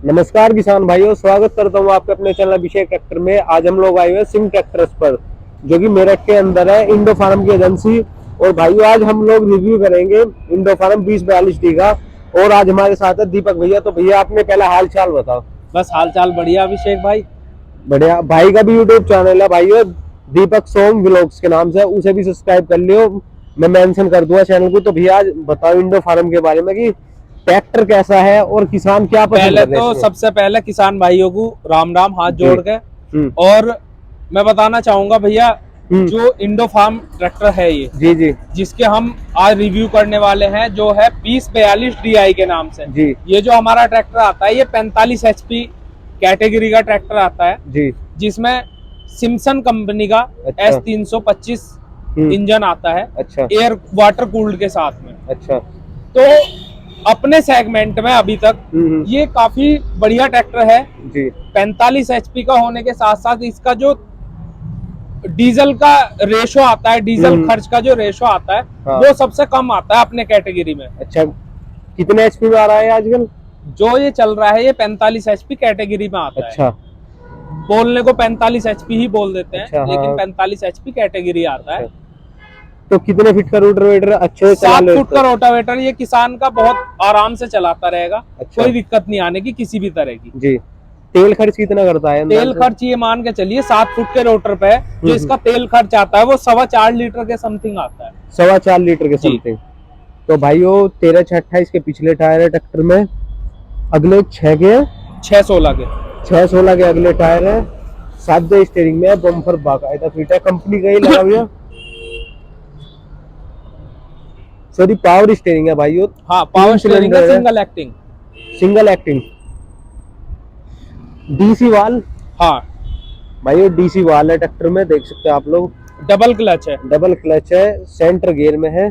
नमस्कार किसान भाइयों, स्वागत करता हूँ आपके अपने चैनल अभिषेक ट्रैक्टर में। आज हम लोग आए हुए हैं सिंह ट्रैक्टर्स पर, जो कि मेरठ के अंदर है, इंडो फार्म की एजेंसी। और भाइयों आज हम लोग रिव्यू करेंगे इंडो फार्म 2042D का। और आज हमारे साथ है दीपक भैया। तो भैया आपने पहला हाल चाल बताओ। बस हाल चाल बढ़िया अभिषेक भाई। बढ़िया। भाई का भी यूट्यूब चैनल है भाइयों, दीपक सोम व्लॉग्स के नाम से, उसे भी सब्सक्राइब कर लियो, मैं मेंशन कर दूंगा चैनल को। तो भैया आज बताओ इंडो फार्म के बारे में कि ट्रैक्टर कैसा है और किसान क्या पसंद पहले कर रहे हैं तो इसमें। सबसे पहले किसान भाइयों को राम राम हाथ जोड़ के। और मैं बताना चाहूंगा भैया, जो इंडो फार्म ट्रैक्टर है ये जी जी जिसके हम आज रिव्यू करने वाले हैं, जो है 2042DI के नाम से जी ये जो हमारा ट्रैक्टर आता है, ये 45 HP कैटेगरी का ट्रैक्टर आता है जी। जिसमें सिम्सन कंपनी का अच्छा। S325 इंजन आता है। अच्छा एयर वाटर कूल्ड के साथ में। अच्छा। तो अपने सेगमेंट में अभी तक ये काफी बढ़िया ट्रैक्टर है जी 45 HP का होने के साथ साथ इसका जो डीजल का रेशो आता है, डीजल खर्च का जो रेशो आता है, हाँ। वो सबसे कम आता है अपने कैटेगरी में। अच्छा, कितने एचपी में आ रहा है आजकल? जो ये चल रहा है ये 45 HP कैटेगरी में आता अच्छा। है। बोलने को 45 HP ही बोल देते हैं। अच्छा, हाँ। लेकिन 45 HP कैटेगरी आता है। तो कितने फीट का रोटावेटर अच्छे से चला 7 ले फुट का रोटावेटर ये किसान का बहुत आराम से चलाता रहेगा। अच्छा। कोई दिक्कत नहीं आने की किसी भी तरह की। जी। तेल खर्च कितना करता है? तेल खर्च ये मान के चलिए 7 फुट के रोटर पे जो इसका तेल खर्च आता है वो 4.25 लीटर के समथिंग आता है। 4.25 लीटर के समथिंग। तो भाइयों 13/6/28 के पिछले टायर है ट्रैक्टर में, अगले 6/16 के 6/16 के अगले टायर है। 7 स्टीयरिंग में, बम्पर बाकायदा फिट है, कंपनी का ही लगा हुआ। सॉरी, पावर स्टीयरिंग है भाइयों। हाँ, पावर स्टीयरिंग है, सिंगल एक्टिंग डीसी वाल। हाँ भाइयों डीसी वाल है ट्रैक्टर में, देख सकते हैं आप लोग। डबल क्लच है। डबल क्लच है, सेंटर गियर में है।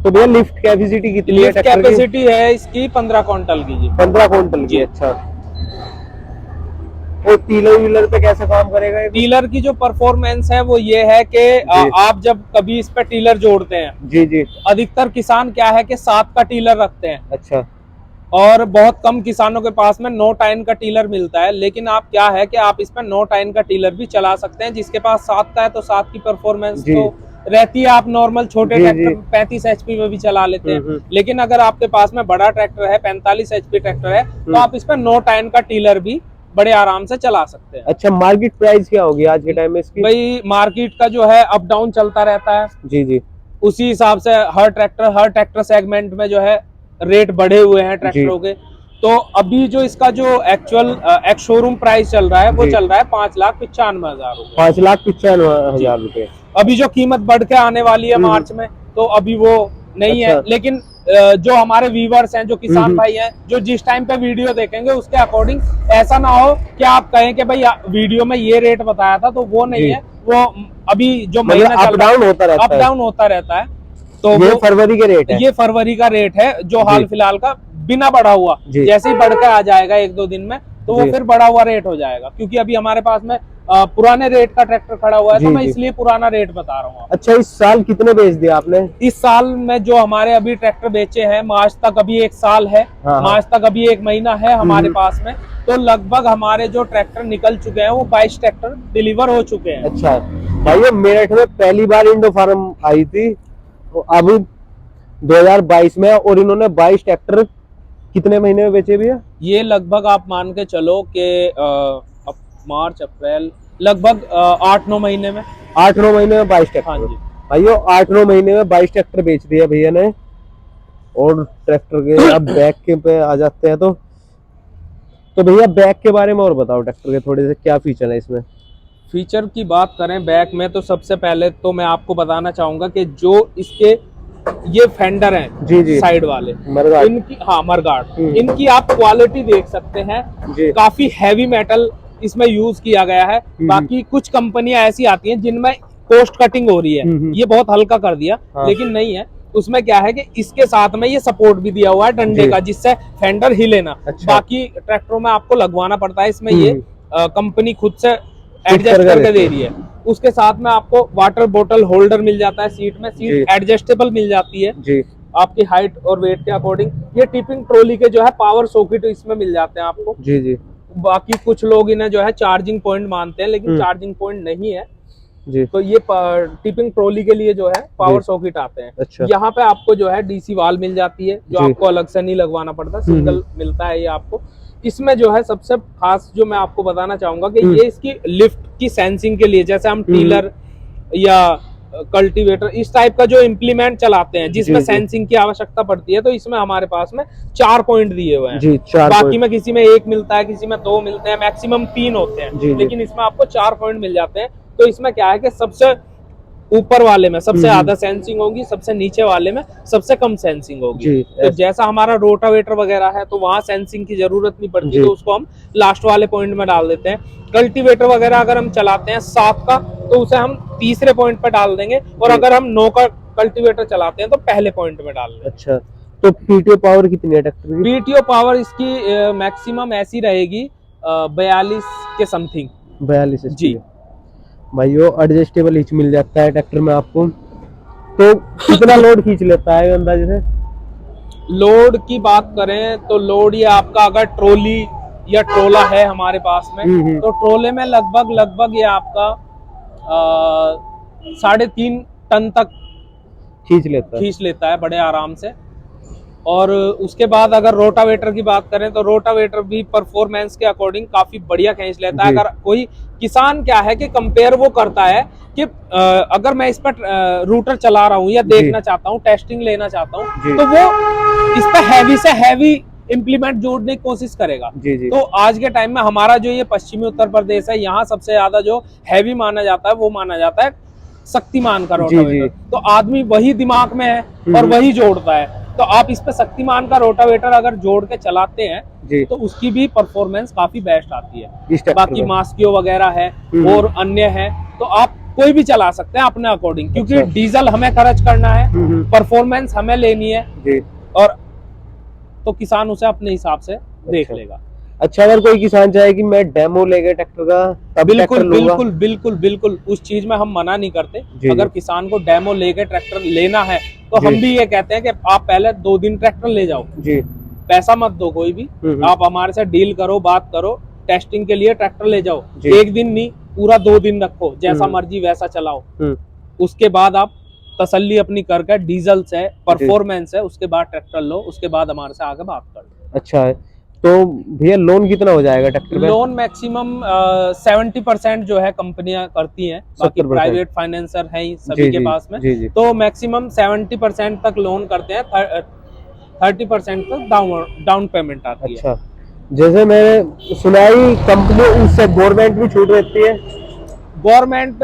तो भैया लिफ्ट कैपेसिटी कितनी है? लिफ्ट कैपेसिटी है इसकी 15 क्विंटल की जी। 15 क्विंटल की। अच्छा। और टीलर व्हीलर पे कैसे काम करेगा ये? टीलर की जो परफॉर्मेंस है वो ये है कि आप जब कभी इस पे टीलर जोड़ते हैं, जी जी, अधिकतर किसान क्या है कि 7 का टीलर रखते हैं। अच्छा। और बहुत कम किसानों के पास में 9 टाइन का टीलर मिलता है। लेकिन आप क्या है कि आप इसमें 9 टाइन का टीलर भी चला सकते हैं। जिसके पास 7 का है तो 7 की परफॉर्मेंस तो रहती है। आप नॉर्मल छोटे ट्रैक्टर 35 HP में भी चला लेते हैं। लेकिन अगर आपके पास में बड़ा ट्रैक्टर है, 45 HP ट्रैक्टर है, तो आप इसमें 9 टाइन का टीलर भी बड़े आराम से चला सकते हैं। अच्छा, मार्केट प्राइस क्या होगी आज के टाइम में इसकी? भाई मार्केट का जो है अप डाउन चलता रहता है। जी जी। उसी हिसाब से हर ट्रैक्टर सेगमेंट में जो है रेट बढ़े हुए हैं ट्रैक्टरों के। तो अभी जो इसका जो एक्चुअल एक्स शोरूम प्राइस चल रहा है वो चल रहा है 5,95,000 रुपए। 5,95,000 रुपए। अभी जो कीमत बढ़ के आने वाली है मार्च में, तो अभी वो नहीं है। लेकिन जो हमारे व्यूवर्स हैं, जो किसान भाई हैं, जो जिस टाइम पे वीडियो देखेंगे उसके अकॉर्डिंग ऐसा ना हो कि आप कहें कि भाई वीडियो में ये रेट बताया था, तो वो नहीं है। वो अभी जो महीना अप डाउन होता रहता है। तो ये फरवरी के रेट है। ये फरवरी का रेट है जो हाल फिलहाल का, बिना बढ़ा हुआ। जैसे ही बढ़ के आ जाएगा 1-2 दिन में, तो वो फिर बढ़ा हुआ रेट हो जाएगा। क्योंकि अभी हमारे पास में पुराने रेट का ट्रैक्टर खड़ा हुआ है, तो मैं इसलिए पुराना रेट बता रहा हूँ। अच्छा, इस साल कितने बेच दिए आपने? इस साल में जो हमारे अभी ट्रैक्टर बेचे हैं, मार्च तक अभी 1 साल है। मार्च तक अभी 1 महीना है हमारे पास में। तो लगभग हमारे जो ट्रैक्टर निकल चुके हैं वो 22 ट्रैक्टर डिलीवर हो चुके हैं। अच्छा भाई, मेरठ में पहली बार इंडो फार्म आई थी अभी 2022 में, और इन्होंने 22 ट्रैक्टर कितने महीने में बेचे भैया? ये लगभग आप मान के चलो कि मार्च अप्रैल लगभग 8-9 महीने में। 8-9 महीने में 22 ट्रैक्टर। हाँ जी भाइयों 8-9 महीने में 22 ट्रैक्टर बेच दिया भैया ने। और ट्रैक्टर के अब बैक के पे आ जाते हैं। तो भैया बैक के बारे में और बताओ, ट्रैक्टर के थोड़े से क्या फीचर है इसमें? फीचर की बात करें बैक में, तो सबसे पहले तो मैं आपको बताना चाहूंगा कि जो इसके ये फेंडर हैं जी जी, साइड वाले इनकी, हाँ मरगार्ड, इनकी आप क्वालिटी देख सकते हैं। काफी हैवी मेटल इसमें यूज किया गया है। बाकी कुछ कंपनियां ऐसी आती हैं जिनमें कोस्ट कटिंग हो रही है, ये बहुत हल्का कर दिया। लेकिन नहीं है, उसमें क्या है कि इसके साथ में ये सपोर्ट भी दिया हुआ है डंडे का, जिससे फेंडर हिले ना। बाकी ट्रैक्टरों में आपको लगवाना पड़ता है, इसमें ये कंपनी खुद से एडजस्ट करके दे रही है। उसके साथ में आपको वाटर बोतल होल्डर मिल जाता है सीट में, सीट एडजस्टेबल मिल जाती है। आपकी हाइट और वेट के अकॉर्डिंग। ये टिपिंग ट्रॉली के जो है पावर सॉकेट इसमें मिल जाते हैं आपको। जी जी। बाकी कुछ लोग इन्हें जो है चार्जिंग पॉइंट मानते हैं, लेकिन चार्जिंग पॉइंट नहीं है जी। तो ये टिपिंग ट्रॉली के लिए जो है पावर सॉकेट आते हैं। अच्छा। यहाँ पे आपको जो है डीसी वाल मिल जाती है, जो आपको अलग से नहीं लगवाना पड़ता, सिंगल मिलता है ये आपको। इसमें जो है सबसे खास जो मैं आपको बताना चाहूंगा कि ये इसकी लिफ्ट की सेंसिंग के लिए, जैसे हम टीलर या कल्टीवेटर इस टाइप का जो इम्प्लीमेंट चलाते हैं जिसमें सेंसिंग की आवश्यकता पड़ती है, तो इसमें हमारे पास में 4 पॉइंट दिए हुए हैं। बाकी में किसी में 1 मिलता है, किसी में 2 मिलते हैं, मैक्सिमम 3 होते हैं, लेकिन इसमें आपको 4 पॉइंट मिल जाते हैं। तो इसमें क्या है कि सबसे ऊपर वाले में सबसे ज्यादा सेंसिंग होगी, सबसे नीचे वाले में सबसे कम सेंसिंग होगी। तो जैसा हमारा रोटावेटर वगैरह है तो वहां सेंसिंग की जरूरत नहीं पड़ती, तो उसको हम लास्ट वाले पॉइंट में डाल देते हैं। कल्टीवेटर वगैरह अगर हम चलाते हैं 7 का तो उसे हम तीसरे पॉइंट पर डाल देंगे, और अगर हम 9 का कल्टीवेटर चलाते हैं तो पहले पॉइंट में डाल देंगे। अच्छा, तो पीटीओ पावर कितनी है ट्रैक्टर की? पीटीओ पावर इसकी मैक्सिमम ऐसी रहेगी 42 के समथिंग। 42 जी भाइयों। एडजस्टेबल हिच मिल जाता है ट्रैक्टर में आपको। तो कितना लोड खींच लेता है अंदाजे से? लोड की बात करें तो लोड ये आपका अगर ट्रॉली या ट्रोला है हमारे पास में, तो ट्रोले में लगभग ये आपका 3.5 टन तक खींच लेता है बड़े आराम से। और उसके बाद अगर रोटावेटर की बात करें तो रोटावेटर भी परफॉर्मेंस के अकॉर्डिंग काफी बढ़िया खींच लेता है। अगर कोई किसान क्या है कि कंपेयर वो करता है कि अगर मैं इस पर रूटर चला रहा हूँ या देखना चाहता हूँ, टेस्टिंग लेना चाहता हूँ, तो वो इस पर हैवी से हैवी इम्प्लीमेंट जोड़ने की कोशिश करेगा। तो आज के टाइम में हमारा जो ये पश्चिमी उत्तर प्रदेश है, यहाँ सबसे ज्यादा जो हैवी माना जाता है वो माना जाता है शक्तिमान का रोटावेटर। तो आदमी वही दिमाग में है और वही जोड़ता है। तो आप इस पे शक्तिमान का रोटावेटर अगर जोड़ के चलाते हैं तो उसकी भी परफॉर्मेंस काफी बेस्ट आती है। बाकी मास्कियो वगैरह है और अन्य है, तो आप कोई भी चला सकते हैं अपने अकॉर्डिंग, क्योंकि डीजल हमें खर्च करना है, परफॉर्मेंस हमें लेनी है, और तो किसान उसे अपने हिसाब से देख लेगा। अच्छा, अगर कोई किसान चाहे कि मैं डेमो लेके ट्रैक्टर का, बिल्कुल उस चीज में हम मना नहीं करते। अगर किसान को डेमो लेके ट्रैक्टर लेना है तो हम भी ये कहते हैं कि आप पहले 2 दिन ट्रैक्टर ले जाओ, पैसा मत दो कोई भी, आप हमारे से डील करो, बात करो, टेस्टिंग के लिए ट्रैक्टर ले जाओ। 1 दिन नहीं, पूरा 2 दिन रखो, जैसा मर्जी वैसा चलाओ। उसके बाद आप तसल्ली अपनी करके डीजल से परफॉर्मेंस है, उसके बाद ट्रैक्टर लो, उसके बाद हमारे से आगे बात कर लो। अच्छा है, तो भैया लोन कितना हो जाएगा ट्रैक्टर पे? लोन मैक्सिमम 70% जो है कंपनियां करती हैं, बाकी प्राइवेट फाइनेंसर है सभी के पास में। तो मैक्सिमम 70% तक लोन करते हैं, 30% तक डाउन पेमेंट आती है। अच्छा, जैसे मैंने सुना ही कंपनी उससे गवर्नमेंट भी छूट रहती है। गवर्नमेंट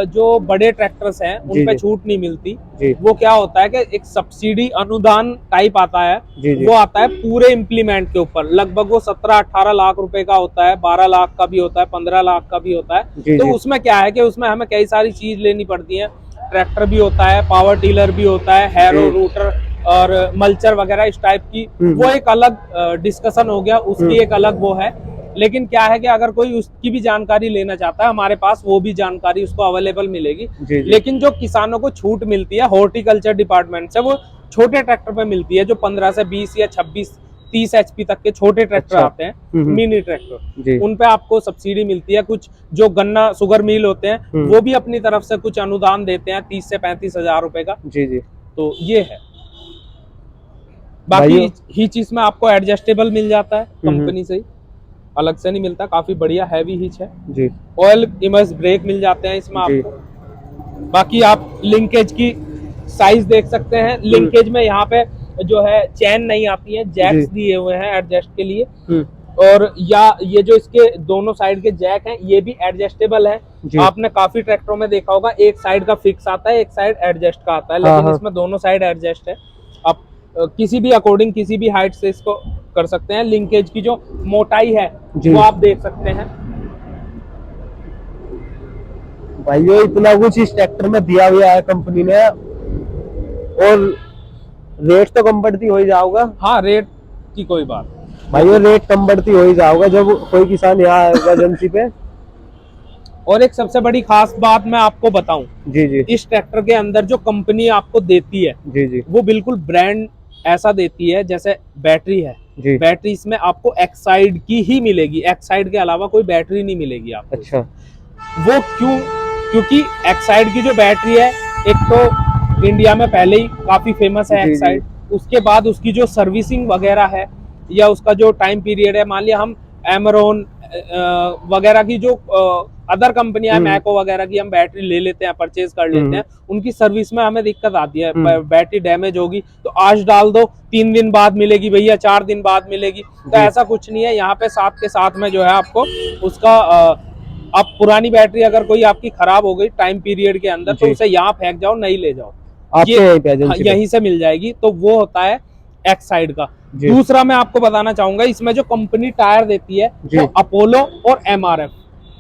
जो बड़े ट्रैक्टर्स हैं उन पे छूट नहीं मिलती। वो क्या होता है कि एक सब्सिडी अनुदान टाइप आता है, वो आता है पूरे इम्प्लीमेंट के ऊपर। लगभग वो 17-18 लाख रुपए का होता है, 12 लाख का भी होता है, 15 लाख का भी होता है। तो उसमें क्या है कि उसमें हमें कई सारी चीज लेनी पड़ती है। ट्रैक्टर भी होता है, पावर टीलर भी होता है, हैरो, रूटर और मल्चर वगैरह इस टाइप की। वो एक अलग डिस्कशन हो गया, उसकी एक अलग वो है। लेकिन क्या है कि अगर कोई उसकी भी जानकारी लेना चाहता है, हमारे पास वो भी जानकारी उसको अवेलेबल मिलेगी। लेकिन जो किसानों को छूट मिलती है हॉर्टिकल्चर डिपार्टमेंट से, वो छोटे ट्रैक्टर पे मिलती है, जो 15 से 20 या 26-30 HP तक के छोटे ट्रैक्टर आते हैं, मिनी ट्रैक्टर, उन पे आपको सब्सिडी मिलती है। कुछ जो गन्ना शुगर मिल होते हैं वो भी अपनी तरफ से कुछ अनुदान देते हैं, 30 से 35 हजार रुपए का। तो ये है। बाकी ही चीज में आपको एडजस्टेबल मिल जाता है कंपनी से ही, अलग से नहीं मिलता। काफी बढ़िया हैवी हिच है जी। ऑयल इमर्स ब्रेक मिल जाते हैं इसमें आपको। बाकी आप लिंकेज की साइज देख सकते हैं। लिंकेज में यहाँ पे जो है चैन नहीं आती है, जैक्स दिए हुए हैं एडजस्ट के लिए। और या ये जो इसके दोनों साइड के जैक हैं ये भी एडजस्टेबल है। आपने काफी ट्रैक्टरों में देखा होगा, एक साइड का फिक्स आता है, एक साइड एडजस्ट का आता है, लेकिन इसमें दोनों साइड एडजस्ट है। आप किसी भी अकॉर्डिंग किसी भी हाइट से इसको कर सकते हैं। लिंकेज की जो मोटाई है वो आप देख सकते हैं। भाइयों इतना कुछ इस ट्रैक्टर में दिया हुआ है कंपनी ने, और रेट तो कम बढ़ती हो ही जाओगा। हाँ, रेट की कोई बात भाइयों, रेट कम बढ़ती हो ही जाओगा जब कोई किसान यहाँ आएगा एजेंसी पे। और एक सबसे बड़ी खास बात मैं आपको बताऊं, जी जी इस ट्रैक्टर के अंदर जो कंपनी आपको देती है जी जी वो बिल्कुल ब्रांड ऐसा देती है, जैसे बैटरी है, जी। बैटरी इसमें आपको एक्साइड की ही मिलेगी, एक्साइड के अलावा कोई बैटरी नहीं मिलेगी आपको। अच्छा। वो क्यों? क्योंकि एक्साइड की जो बैटरी है, एक तो इंडिया में पहले ही काफी फेमस है जी जी एक्साइड, उसके बाद उसकी जो सर्विसिंग वगैरह है या उसका जो टाइम पीरियड है, मान लिया हम एमरॉन वगैरह की जो अदर कंपनियां मैको वगैरह की हम बैटरी ले लेते हैं, परचेज कर लेते हैं, उनकी सर्विस में हमें दिक्कत आती है, बैटरी डैमेज होगी तो आज डाल दो 3 दिन बाद मिलेगी भैया, 4 दिन बाद मिलेगी। तो ऐसा कुछ नहीं है, यहाँ पे साथ के साथ में जो है आपको उसका अब पुरानी बैटरी अगर कोई आपकी खराब हो गई टाइम पीरियड के अंदर तो उसे यहाँ फेंक जाओ, नहीं ले जाओ, यहीं से मिल जाएगी। तो वो होता है एक्साइड का। दूसरा मैं आपको बताना चाहूंगा, इसमें जो कंपनी टायर देती है वो अपोलो और एमआरएफ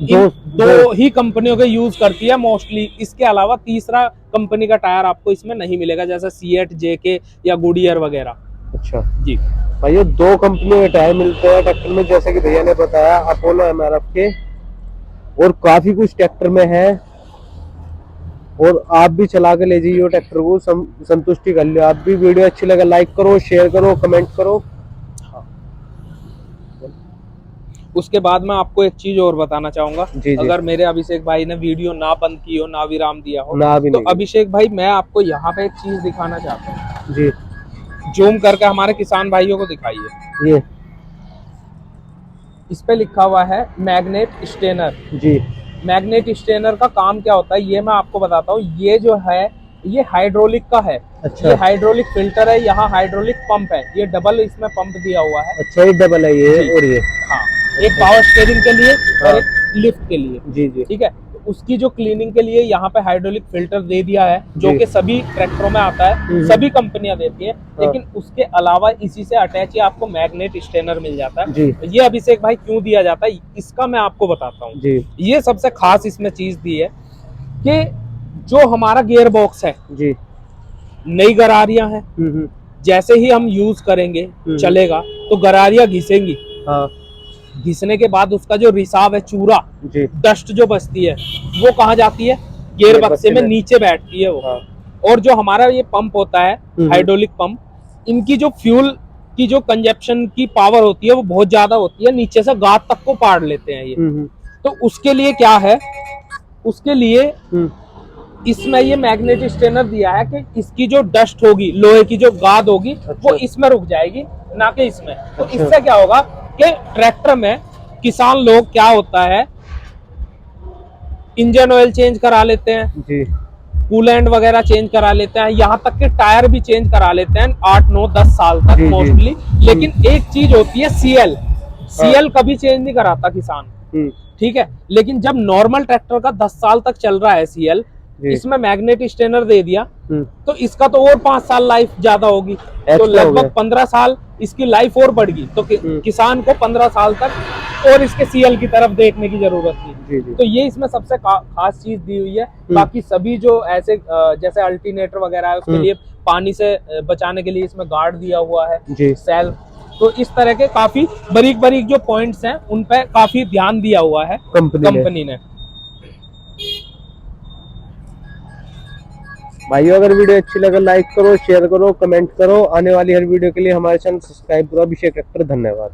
दो ही कंपनियों के यूज करती है मोस्टली। इसके अलावा तीसरा कंपनी का टायर आपको इसमें नहीं मिलेगा, जैसे सीएट, जेके या गुडियर वगैरह। अच्छा जी भाई, ये 2 कंपनियों के टायर मिलते हैं ट्रैक्टर में, जैसे कि भैया ने बताया अपोलो एमआरएफ के, और काफी कुछ ट्रैक्टर में है। और आप भी चला के ले जाइए ट्रैक्टर को, संतुष्टि कर लियो। आप भी वीडियो अच्छी लगे लाइक करो, शेयर करो, कमेंट करो। उसके बाद मैं आपको एक चीज और बताना चाहूंगा, अगर मेरे अभिषेक भाई ने वीडियो ना बंद की हो, ना विराम दिया हो, तो अभिषेक भाई मैं आपको यहाँ पे एक चीज दिखाना चाहता हूँ जी। जूम करके हमारे किसान भाइयों को दिखाइए, ये इस पे लिखा हुआ है मैग्नेट स्टेनर जी। मैग्नेट स्टेनर का काम क्या होता है ये मैं आपको बताता हूँ। ये जो है ये हाइड्रोलिक का है। अच्छा। ये हाइड्रोलिक फिल्टर है, यहाँ हाइड्रोलिक पंप है, ये डबल इसमें पंप दिया हुआ है। अच्छा, ये डबल है ये, और ये हाँ, एक पावर स्टीयरिंग के लिए और एक लिफ्ट के लिए। जी जी ठीक है। तो उसकी जो क्लीनिंग के लिए यहाँ पे हाइड्रोलिक फिल्टर दे दिया है, जो कि सभी ट्रैक्टरों में आता है, सभी कंपनियां देती है। लेकिन उसके अलावा इसी से अटैच आपको मैग्नेट स्टेनर मिल जाता है। तो ये अभिषेक भाई क्यों दिया जाता है इसका मैं आपको बताता हूँ। ये सबसे खास इसमें चीज दी है कि जो हमारा गियर बॉक्स है जी, नई गरारियां हैं, जैसे ही हम यूज करेंगे चलेगा तो गरारियां घिसेंगी। हाँ। घिसने के बाद उसका जो रिसाव है, चूरा, डस्ट जो बचती है, वो कहाँ जाती है? गियर बक्से में नीचे बैठती है वो। हाँ। और जो हमारा ये पंप होता है हाइड्रोलिक पंप, इनकी जो फ्यूल की जो कंजप्शन की पावर होती है वो बहुत ज्यादा होती है, नीचे से गाद तक को पाड़ लेते हैं ये। तो उसके लिए क्या है, उसके लिए इसमें ये मैग्नेट स्टेनर दिया है कि इसकी जो डस्ट होगी, लोहे की जो गाद होगी, वो इसमें रुक जाएगी, ना कि इसमें। तो इससे क्या होगा कि ट्रैक्टर में किसान लोग क्या होता है, इंजन ऑयल चेंज करा लेते हैं जी, कूलेंट वगैरह चेंज करा लेते हैं, यहाँ तक के टायर भी चेंज करा लेते हैं 8, 9, 10 साल तक मोस्टली। लेकिन एक चीज होती है सीएल कभी चेंज नहीं कराता किसान, ठीक है। लेकिन जब नॉर्मल ट्रैक्टर का 10 साल तक चल रहा है सीएल, इसमें मैग्नेट स्टेनर दे दिया तो इसका तो और 5 साल लाइफ ज्यादा होगी, तो लगभग 15 साल इसकी लाइफ और बढ़ गई। तो किसान को 15 साल तक और इसके सीएल की तरफ देखने की जरूरत नहीं। तो ये इसमें सबसे खास चीज दी हुई है। बाकी सभी जो ऐसे जैसे अल्टरनेटर वगैरह है, उसके लिए पानी से बचाने के लिए इसमें गार्ड दिया हुआ है, सेल्फ। तो इस तरह के काफी बारीक बारीक जो पॉइंट्स हैं उन पे काफी ध्यान दिया हुआ है कंपनी ने। भाइयों, अगर वीडियो अच्छी लगे लाइक करो, शेयर करो, कमेंट करो। आने वाली हर वीडियो के लिए हमारे चैनल सब्सक्राइब करो। अभिषेक ट्रैक्टर, धन्यवाद।